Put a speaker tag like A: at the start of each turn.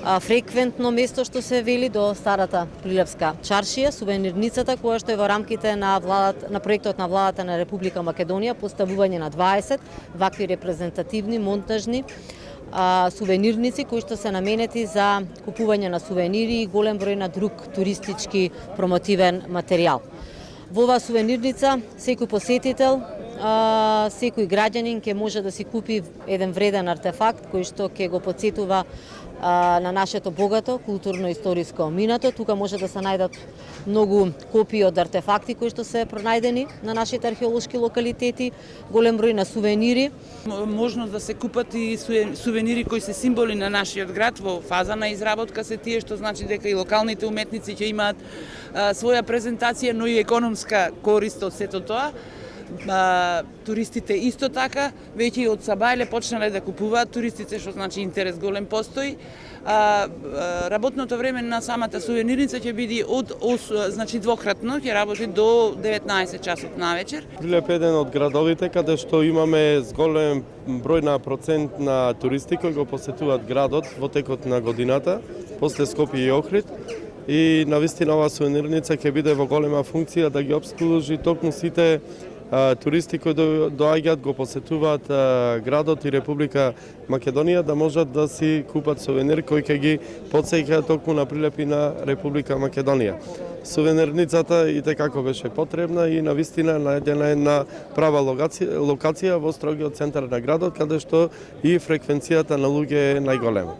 A: фреквентно место што се вели до старата Прилепска чаршија, сувенирницата која што е во рамките на проектот на владата на Република Македонија, поставување на 20 вакви репрезентативни монтажни сувенирници кои што се наменети за купување на сувенири и голем број на друг туристички промотивен материјал. Во оваа сувенирница секој посетител, секој граѓанин ќе може да си купи еден вреден артефакт кој што ќе го потсетува на нашето богато културно-историско минато. Тука може да се најдат многу копии од артефакти кои што се пронајдени на нашите археолошки локалитети, голем број на сувенири.
B: Можност да се купат и сувенири кои се символи на нашиот град. Во фаза на изработка се тие, што значи дека и локалните уметници ќе имаат своја презентација, но и економска корист од сето тоа. Туристите исто така, веќе и од Сабајле почнале да купуваат туристите, што значи интерес голем постои. Работното време на самата сувенирница ќе биде значи двократно, ќе работи до 19 часот навечер.
C: Прилеп е еден од градовите каде што имаме зголем број на процент на туристи кои го посетуваат градот во текот на годината, после Скопје и Охрид. И навистина оваа сувенирница ќе биде во голема функција да ги обслужи токму сите туристи кои доаѓаат, го посетуваат градот и Република Македонија, да можат да си купат сувенир кои ќе ги потсеќаат токму на Прилеп и на Република Македонија. Сувенирницата и како беше потребна и навистина најдена една права локација во строгиот центар на градот, каде што и фреквенцијата на луѓе е најголема.